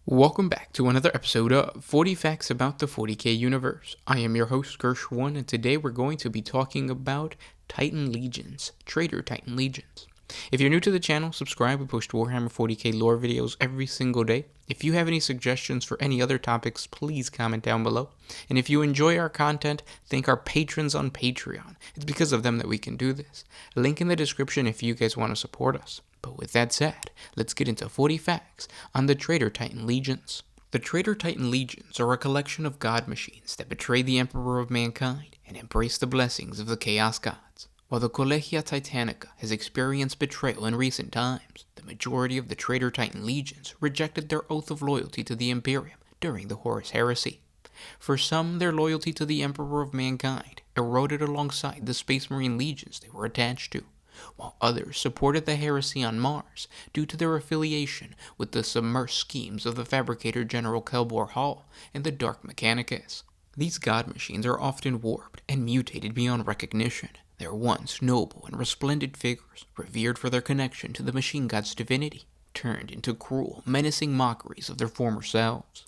Welcome back to another episode of 40 Facts About the 40K Universe. I am your host, Gersh1, and today we're going to be talking about Titan Legions, Traitor Titan Legions. If you're new to the channel, subscribe. We post Warhammer 40K lore videos every single day. If you have any suggestions for any other topics, please comment down below. And if you enjoy our content, thank our patrons on Patreon. It's because of them that we can do this. Link in the description if you guys want to support us. But with that said, let's get into 40 facts on the Traitor Titan Legions. The Traitor Titan Legions are a collection of god machines that betray the Emperor of Mankind and embrace the blessings of the Chaos Gods. While the Collegia Titanica has experienced betrayal in recent times, the majority of the Traitor Titan Legions rejected their oath of loyalty to the Imperium during the Horus Heresy. For some, their loyalty to the Emperor of Mankind eroded alongside the Space Marine legions they were attached to, while others supported the heresy on Mars due to their affiliation with the submersed schemes of the Fabricator General Kelbor Hall and the Dark Mechanicus. These god machines are often warped and mutated beyond recognition. Their once noble and resplendent figures, revered for their connection to the machine god's divinity, turned into cruel, menacing mockeries of their former selves.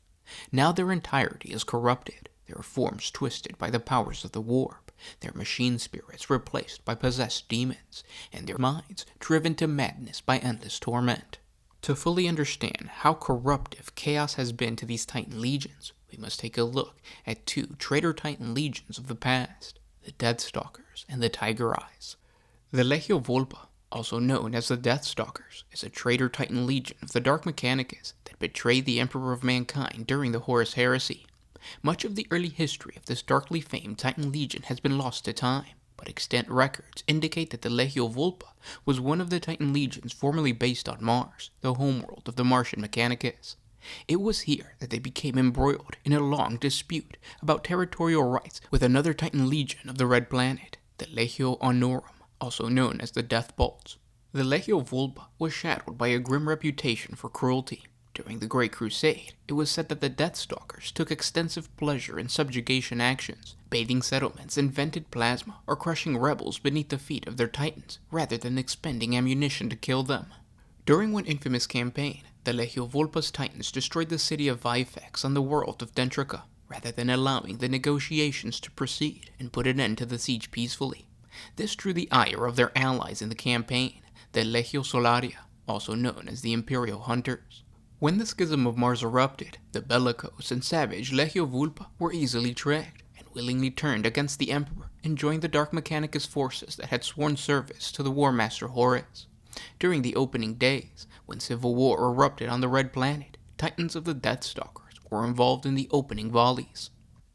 Now their entirety is corrupted, their forms twisted by the powers of the warp, their machine spirits replaced by possessed demons, and their minds driven to madness by endless torment. To fully understand how corruptive chaos has been to these Titan Legions, we must take a look at two Traitor Titan Legions of the past, the Death Stalkers and the Tiger Eyes. The Legio Volpa, also known as the Death Stalkers, is a Traitor Titan Legion of the Dark Mechanicus that betrayed the Emperor of Mankind during the Horus Heresy. Much of the early history of this darkly famed Titan Legion has been lost to time, but extant records indicate that the Legio Volpa was one of the Titan Legions formerly based on Mars, the homeworld of the Martian Mechanicus. It was here that they became embroiled in a long dispute about territorial rights with another Titan Legion of the Red Planet, the Legio Honorum, also known as the Death Bolts. The Legio Volpa was shadowed by a grim reputation for cruelty. During the Great Crusade, it was said that the Death Stalkers took extensive pleasure in subjugation actions, baiting settlements in vented plasma or crushing rebels beneath the feet of their titans, rather than expending ammunition to kill them. During one infamous campaign, the Legio Volpa's titans destroyed the city of Vifex on the world of Dentrica, rather than allowing the negotiations to proceed and put an end to the siege peacefully. This drew the ire of their allies in the campaign, the Legio Solaria, also known as the Imperial Hunters. When the Schism of Mars erupted, the bellicose and savage Legio Volpa were easily tracked, and willingly turned against the Emperor and joined the Dark Mechanicus forces that had sworn service to the War Master Horus. During the opening days, when civil war erupted on the Red Planet, Titans of the Death Stalkers were involved in the opening volleys.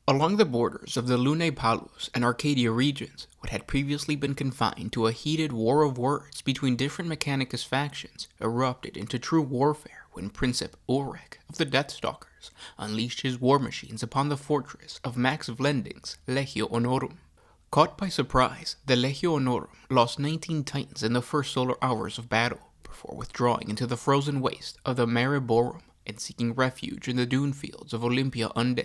Along the borders of the Lunae Palus and Arcadia regions, what had previously been confined to a heated war of words between different Mechanicus factions erupted into true warfare when Princip Ulrich of the Death Stalkers unleashed his war machines upon the fortress of Max Vlending's Legio Honorum. Caught by surprise, the Legio Honorum lost 19 Titans in the first solar hours of battle, before withdrawing into the frozen waste of the Mare Borum and seeking refuge in the dune fields of Olympia Unde.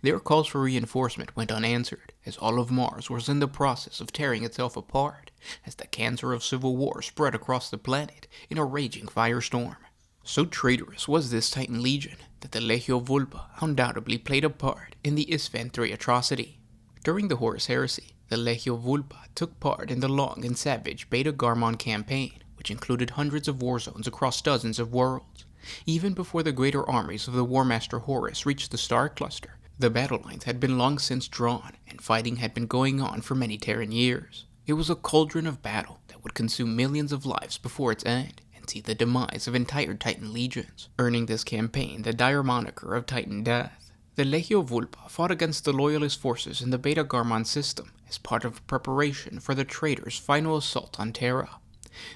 Their calls for reinforcement went unanswered, as all of Mars was in the process of tearing itself apart, as the cancer of civil war spread across the planet in a raging firestorm. So traitorous was this Titan Legion that the Legio Volpa undoubtedly played a part in the Isvan III atrocity. During the Horus Heresy, the Legio Volpa took part in the long and savage Beta-Garmon campaign, which included hundreds of war zones across dozens of worlds. Even before the greater armies of the War Master Horus reached the Star Cluster, the battle lines had been long since drawn, and fighting had been going on for many Terran years. It was a cauldron of battle that would consume millions of lives before its end, and see the demise of entire Titan legions, earning this campaign the dire moniker of Titan Death. The Legio Volpa fought against the Loyalist forces in the Beta-Garmon system as part of preparation for the Traitor's final assault on Terra.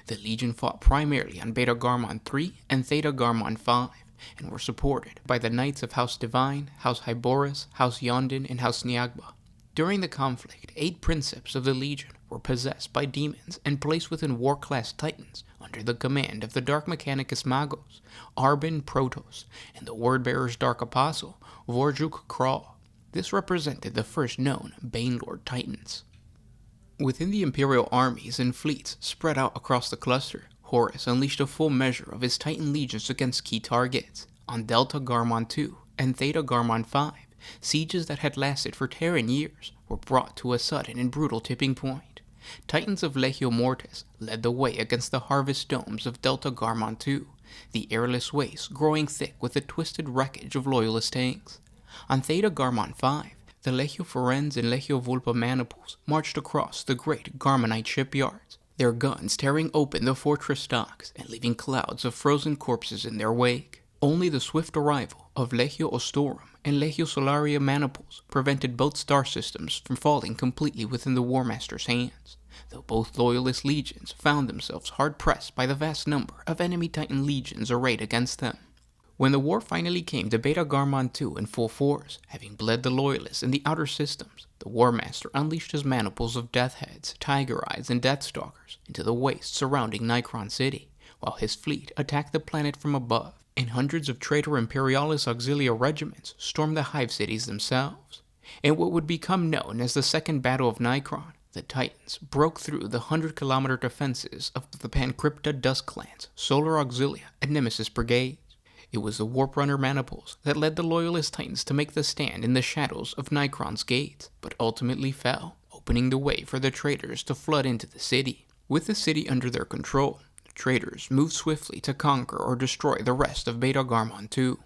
The Legion fought primarily on Beta-Garmon 3 and Theta-Garmon 5, and were supported by the Knights of House Divine, House Hyboris, House Yondin, and House Niagba. During the conflict, 8 Princeps of the Legion were possessed by demons and placed within war-class Titans under the command of the Dark Mechanicus Magos, Arbin Protos, and the Word-Bearer's Dark Apostle, Vorjuk Kral. This represented the first known Banelord Titans. Within the Imperial armies and fleets spread out across the cluster, Horus unleashed a full measure of his Titan legions against key targets. on Delta-Garmon 2 and Theta-Garmon 5, sieges that had lasted for Terran years were brought to a sudden and brutal tipping point. Titans of Legio Mortis led the way against the harvest domes of Delta-Garmon 2, the airless wastes growing thick with the twisted wreckage of Loyalist tanks. On Theta-Garmon 5, the Legio Ferenz and Legio Vulpa maniples marched across the great Garmonite shipyards, their guns tearing open the fortress docks and leaving clouds of frozen corpses in their wake. Only the swift arrival of Legio Ostorum and Legio Solaria maniples prevented both star systems from falling completely within the War Master's hands, though both Loyalist legions found themselves hard-pressed by the vast number of enemy Titan legions arrayed against them. When the war finally came to Beta-Garmon 2 in full force, having bled the Loyalists in the outer systems, the War Master unleashed his maniples of Death Heads, Tiger Eyes, and Death Stalkers into the wastes surrounding Nicron City, while his fleet attacked the planet from above, and hundreds of Traitor Imperialis Auxilia regiments stormed the hive cities themselves. In what would become known as the Second Battle of Nicron, the Titans broke through the 100-kilometer defenses of the Pancrypta Dusk Clans, Solar Auxilia, and Nemesis Brigades. It was the Warp Runner maniples that led the Loyalist Titans to make the stand in the shadows of Nicron's gates, but ultimately fell, opening the way for the traitors to flood into the city. With the city under their control, the traitors moved swiftly to conquer or destroy the rest of Beta-Garmon 2.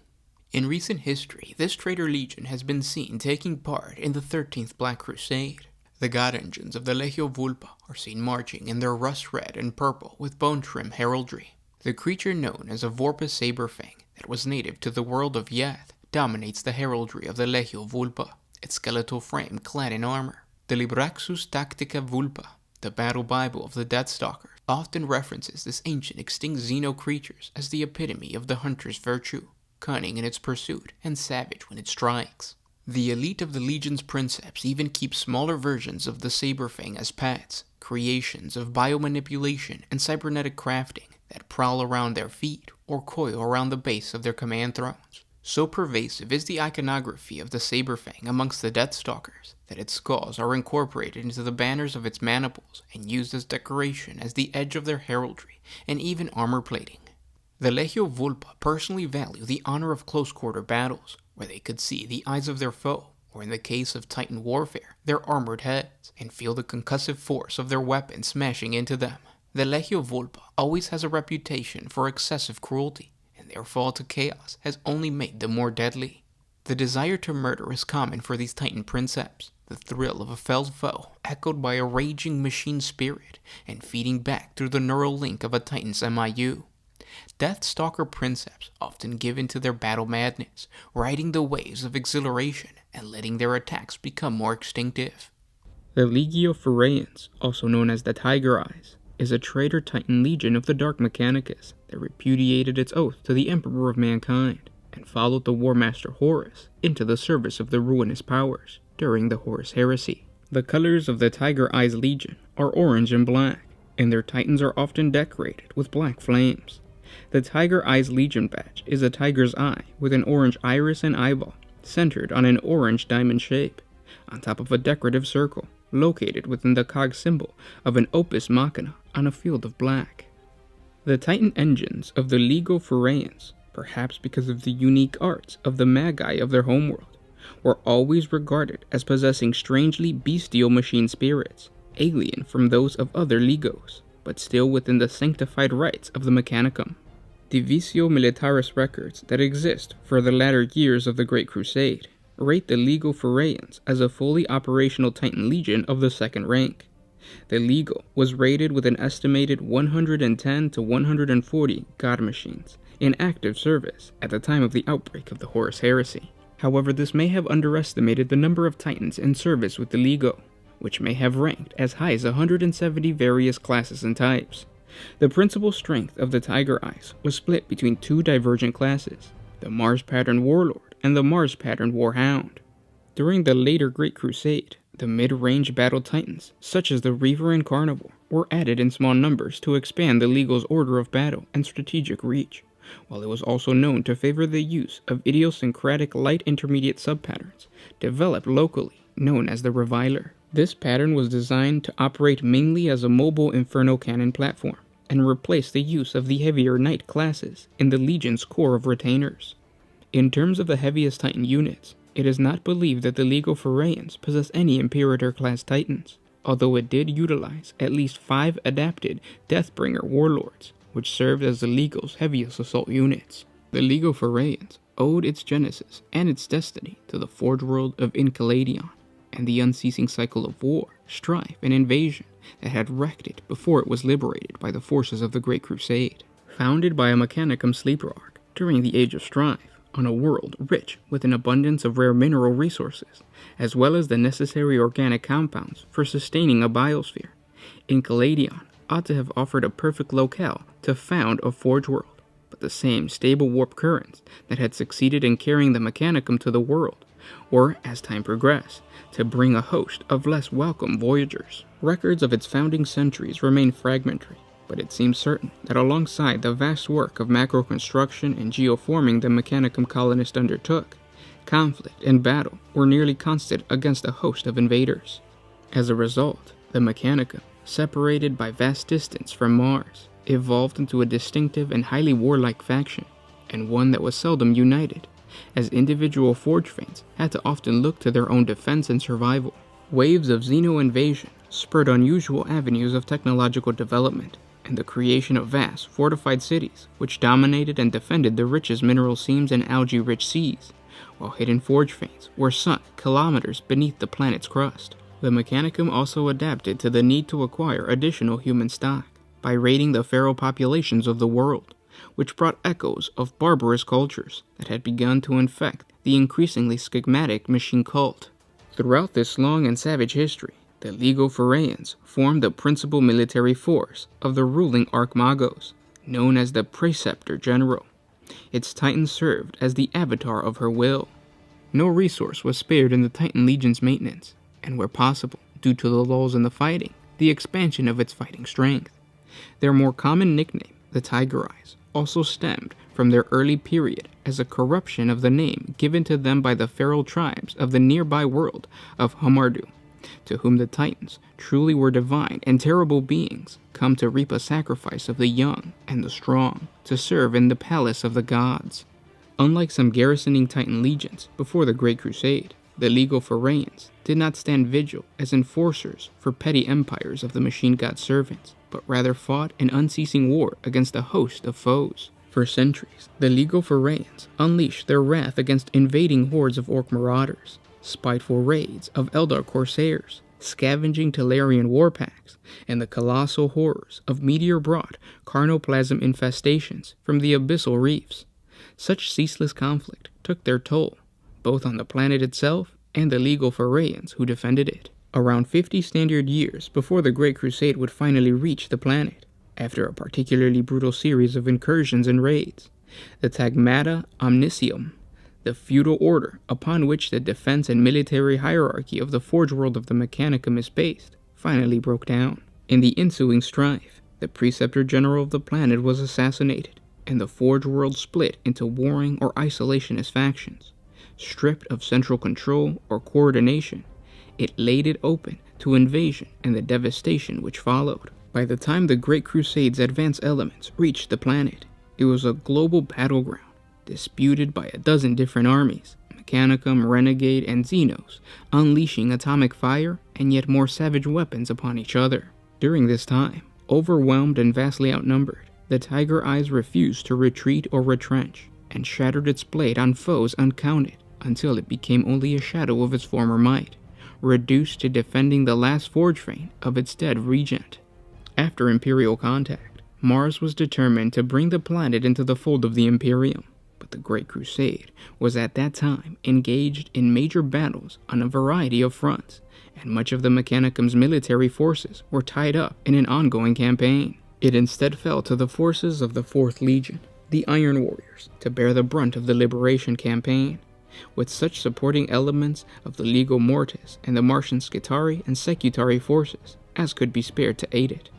In recent history, this traitor legion has been seen taking part in the 13th Black Crusade. The god engines of the Legio Vulpa are seen marching in their rust red and purple with bone trim heraldry. The creature known as a Vorpus Saberfang that was native to the world of Yath dominates the heraldry of the Legio Vulpa, its skeletal frame clad in armor. The Libraxus Tactica Vulpa, the battle bible of the Death Stalkers, often references this ancient extinct Xeno creatures as the epitome of the hunter's virtue, cunning in its pursuit and savage when it strikes. The elite of the Legion's princeps even keep smaller versions of the Saberfang as pets, creations of biomanipulation and cybernetic crafting that prowl around their feet or coil around the base of their command thrones. So pervasive is the iconography of the Saberfang amongst the Death Stalkers that its skulls are incorporated into the banners of its maniples and used as decoration as the edge of their heraldry and even armor plating. The Legio Vulpa personally value the honor of close-quarter battles, where they could see the eyes of their foe, or in the case of Titan warfare, their armored heads, and feel the concussive force of their weapons smashing into them. The Legio Vulpa always has a reputation for excessive cruelty, and their fall to chaos has only made them more deadly. The desire to murder is common for these Titan princeps, the thrill of a felled foe echoed by a raging machine spirit and feeding back through the neural link of a Titan's MIU. Death Stalker princeps often give in to their battle madness, riding the waves of exhilaration and letting their attacks become more instinctive. The Legio Ferenz, also known as the Tiger Eyes, is a traitor Titan legion of the Dark Mechanicus that repudiated its oath to the Emperor of Mankind and followed the War Master Horus into the service of the ruinous powers during the Horus Heresy. The colors of the Tiger Eyes Legion are orange and black, and their Titans are often decorated with black flames. The Tiger Eyes Legion badge is a tiger's eye with an orange iris and eyeball, centered on an orange diamond shape, on top of a decorative circle, located within the cog symbol of an opus machina on a field of black. The Titan engines of the Legio Ferenz, perhaps because of the unique arts of the Magi of their homeworld, were always regarded as possessing strangely bestial machine spirits, alien from those of other Legios, but still within the sanctified rites of the Mechanicum. Divisio Militaris records that exist for the latter years of the Great Crusade rate the Legio Ferenz as a fully operational Titan legion of the second rank. The Legio was rated with an estimated 110 to 140 god machines in active service at the time of the outbreak of the Horus Heresy. However, this may have underestimated the number of Titans in service with the Legio, which may have ranked as high as 170 various classes and types. The principal strength of the Tiger Eyes was split between two divergent classes, the Mars-patterned Warlord and the Mars-patterned Warhound. During the later Great Crusade, the mid-range battle titans, such as the Reaver and Carnivore, were added in small numbers to expand the Legio's order of battle and strategic reach, while it was also known to favor the use of idiosyncratic light intermediate subpatterns, developed locally, known as the Reviler. This pattern was designed to operate mainly as a mobile Inferno cannon platform, and replace the use of the heavier Knight classes in the Legion's core of retainers. In terms of the heaviest Titan units, it is not believed that the League of Pharaians possess any Imperator-class Titans, although it did utilize at least 5 adapted Deathbringer warlords, which served as the Lego's heaviest assault units. The League of Pharaians owed its genesis and its destiny to the Forge World of Incaladium, and the unceasing cycle of war, strife, and invasion that had wrecked it before it was liberated by the forces of the Great Crusade. Founded by a Mechanicum sleeper arc during the Age of Strife, on a world rich with an abundance of rare mineral resources, as well as the necessary organic compounds for sustaining a biosphere, Incaladium ought to have offered a perfect locale to found a Forge World, but the same stable warp currents that had succeeded in carrying the Mechanicum to the world were, as time progressed, to bring a host of less welcome voyagers. Records of its founding centuries remain fragmentary, but it seems certain that alongside the vast work of macro construction and geoforming the Mechanicum colonists undertook, conflict and battle were nearly constant against a host of invaders. As a result, the Mechanicum, separated by vast distance from Mars, evolved into a distinctive and highly warlike faction, and one that was seldom united, as individual Forge Fanes had to often look to their own defense and survival. Waves of Xeno invasion spurred unusual avenues of technological development, and the creation of vast, fortified cities, which dominated and defended the richest mineral seams and algae-rich seas, while hidden Forge Fanes were sunk kilometers beneath the planet's crust. The Mechanicum also adapted to the need to acquire additional human stock by raiding the feral populations of the world, which brought echoes of barbarous cultures that had begun to infect the increasingly schismatic machine cult. Throughout this long and savage history, the League of Pharaians formed the principal military force of the ruling Archmagos, known as the Preceptor General. Its Titans served as the avatar of her will. No resource was spared in the Titan Legion's maintenance, and where possible, due to the lulls in the fighting, the expansion of its fighting strength. Their more common nickname, the Tiger Eyes, also stemmed from their early period as a corruption of the name given to them by the feral tribes of the nearby world of Homeworld, to whom the Titans truly were divine and terrible beings, come to reap a sacrifice of the young and the strong to serve in the palace of the gods. Unlike some garrisoning Titan legions before the Great Crusade, the League of Pharaians did not stand vigil as enforcers for petty empires of the machine god servants, but rather fought an unceasing war against a host of foes. For centuries, the League of Pharaians unleashed their wrath against invading hordes of orc marauders, spiteful raids of Eldar corsairs, scavenging Talarian warpacks, and the colossal horrors of meteor-brought carnoplasm infestations from the abyssal reefs. Such ceaseless conflict took their toll, both on the planet itself and the League of Pharaians who defended it. Around 50 standard years before the Great Crusade would finally reach the planet, after a particularly brutal series of incursions and raids, the Tagmata Omniscium, the feudal order upon which the defense and military hierarchy of the Forge World of the Mechanicum is based, finally broke down. In the ensuing strife, the Preceptor General of the planet was assassinated, and the Forge World split into warring or isolationist factions. Stripped of central control or coordination, it laid it open to invasion and the devastation which followed. By the time the Great Crusade's advanced elements reached the planet, it was a global battleground, disputed by a dozen different armies, Mechanicum, Renegade, and Xenos, unleashing atomic fire and yet more savage weapons upon each other. During this time, overwhelmed and vastly outnumbered, the Tiger Eyes refused to retreat or retrench, and shattered its blade on foes uncounted, until it became only a shadow of its former might, reduced to defending the last Forge Fane of its dead regent. After Imperial contact, Mars was determined to bring the planet into the fold of the Imperium, but the Great Crusade was at that time engaged in major battles on a variety of fronts, and much of the Mechanicum's military forces were tied up in an ongoing campaign. It instead fell to the forces of the 4th Legion, the Iron Warriors, to bear the brunt of the liberation campaign, with such supporting elements of the Legio Mortis and the Martian Skitarii and Secutari forces as could be spared to aid it.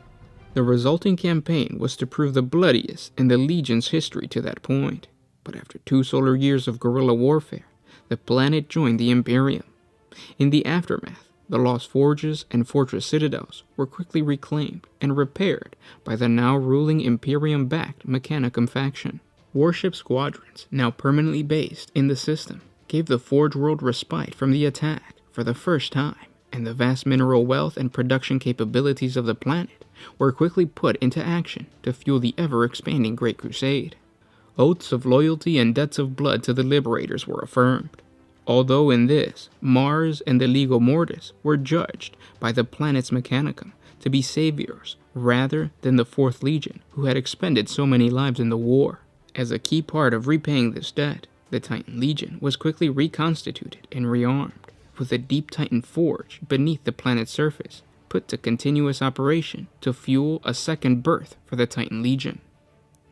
The resulting campaign was to prove the bloodiest in the Legion's history to that point, but after 2 solar years of guerrilla warfare, the planet joined the Imperium. In the aftermath, the lost forges and fortress citadels were quickly reclaimed and repaired by the now ruling Imperium-backed Mechanicum faction. Warship squadrons, now permanently based in the system, gave the Forge World respite from the attack for the first time, and the vast mineral wealth and production capabilities of the planet were quickly put into action to fuel the ever-expanding Great Crusade. Oaths of loyalty and debts of blood to the liberators were affirmed, although in this, Mars and the Legio Mortis were judged by the planet's Mechanicum to be saviors rather than the Fourth Legion, who had expended so many lives in the war. As a key part of repaying this debt, the Titan Legion was quickly reconstituted and rearmed, with a deep Titan forge beneath the planet's surface put to continuous operation to fuel a second birth for the Titan Legion.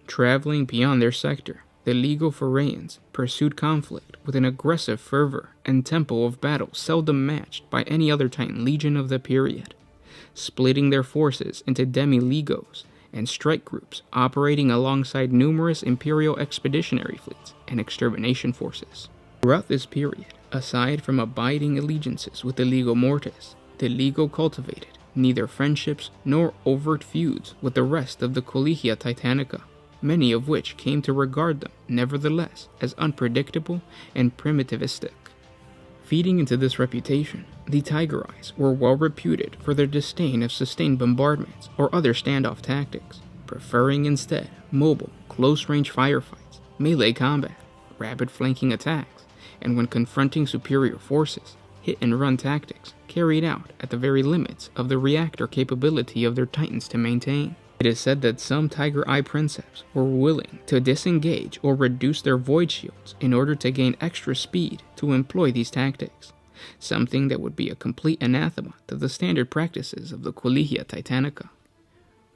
Traveling beyond their sector, the Legio Foraeans pursued conflict with an aggressive fervor and tempo of battle seldom matched by any other Titan Legion of the period, splitting their forces into demi-legos and strike groups operating alongside numerous Imperial expeditionary fleets and extermination forces. Throughout this period, aside from abiding allegiances with the Legio Mortis, the Legio cultivated neither friendships nor overt feuds with the rest of the Collegia Titanica, many of which came to regard them, nevertheless, as unpredictable and primitivistic. Feeding into this reputation, the Tigerites were well reputed for their disdain of sustained bombardments or other standoff tactics, preferring instead mobile, close-range firefights, melee combat, rapid flanking attacks, and when confronting superior forces, hit-and-run tactics carried out at the very limits of the reactor capability of their Titans to maintain. It is said that some Tiger Eye Princeps were willing to disengage or reduce their void shields in order to gain extra speed to employ these tactics, something that would be a complete anathema to the standard practices of the Collegia Titanica.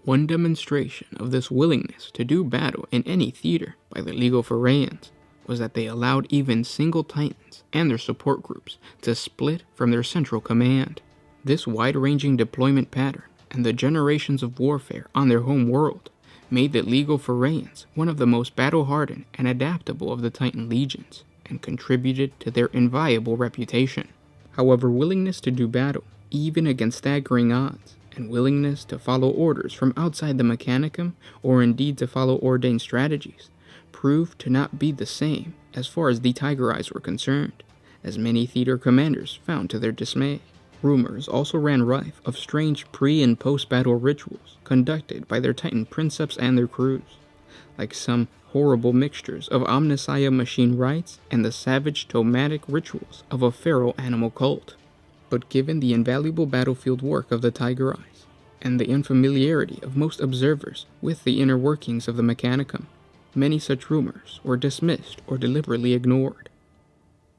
One demonstration of this willingness to do battle in any theater by the Legio Foraeans was that they allowed even single Titans and their support groups to split from their central command. This wide-ranging deployment pattern and the generations of warfare on their home world made the Legio Foraeans one of the most battle-hardened and adaptable of the Titan legions, and contributed to their inviolable reputation. However, willingness to do battle, even against staggering odds, and willingness to follow orders from outside the Mechanicum, or indeed to follow ordained strategies, proved to not be the same as far as the Tiger Eyes were concerned, as many theater commanders found to their dismay. Rumors also ran rife of strange pre- and post-battle rituals conducted by their Titan Princeps and their crews, like some horrible mixtures of Omnissiah machine rites and the savage tomatic rituals of a feral animal cult. But given the invaluable battlefield work of the Tiger Eyes, and the unfamiliarity of most observers with the inner workings of the Mechanicum, many such rumors were dismissed or deliberately ignored.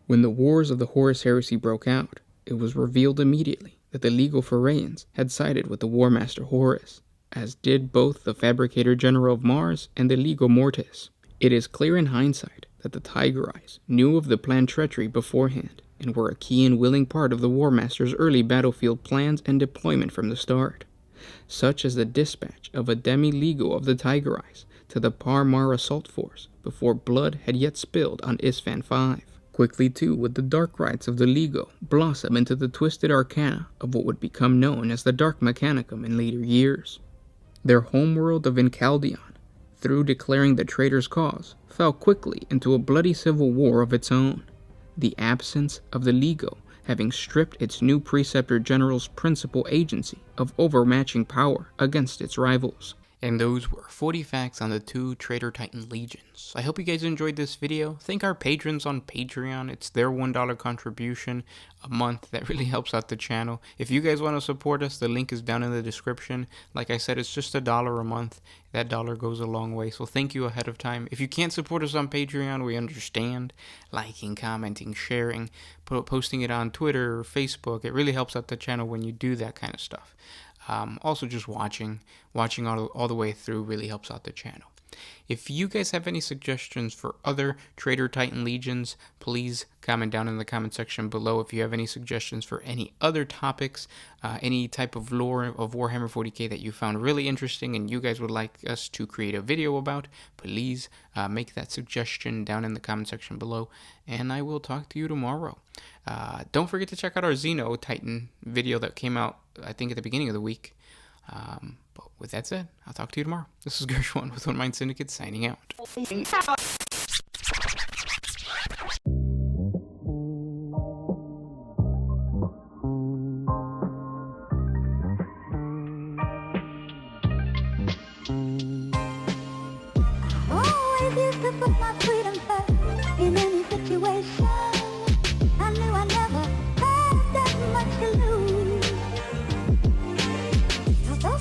When the wars of the Horus Heresy broke out, it was revealed immediately that the Legio Foraeans had sided with the War Master Horus, as did both the Fabricator General of Mars and the Legio Mortis. It is clear in hindsight that the Tiger Eyes knew of the planned treachery beforehand, and were a key and willing part of the War Master's early battlefield plans and deployment from the start, such as the dispatch of a demi-legio of the Tiger Eyes to the Par-Mar assault force before blood had yet spilled on Isfan V. Quickly too would the dark rites of the Legio blossom into the twisted arcana of what would become known as the Dark Mechanicum in later years. Their homeworld of Incaladium, through declaring the traitor's cause, fell quickly into a bloody civil war of its own, the absence of the Legio having stripped its new Preceptor General's principal agency of overmatching power against its rivals. And those were 40 facts on the two Traitor Titan Legions. I hope you guys enjoyed this video. Thank our patrons on Patreon. It's their $1 contribution a month that really helps out the channel. If you guys want to support us, the link is down in the description. Like I said, it's just $1 a month. That dollar goes a long way, so thank you ahead of time. If you can't support us on Patreon, we understand. Liking, commenting, sharing, posting it on Twitter or Facebook. It really helps out the channel when you do that kind of stuff. Also just watching all the way through really helps out the channel. If you guys have any suggestions for other Traitor Titan Legions, please comment down in the comment section below. If you have any suggestions for any other topics, any type of lore of Warhammer 40K that you found really interesting and you guys would like us to create a video about, please make that suggestion down in the comment section below, and I will talk to you tomorrow. Don't forget to check out our Xeno Titan video that came out, I think, at the beginning of the week. But with that said, I'll talk to you tomorrow. This is Gershwin with One Mind Syndicate signing out. Always used to put my freedom first in any situation.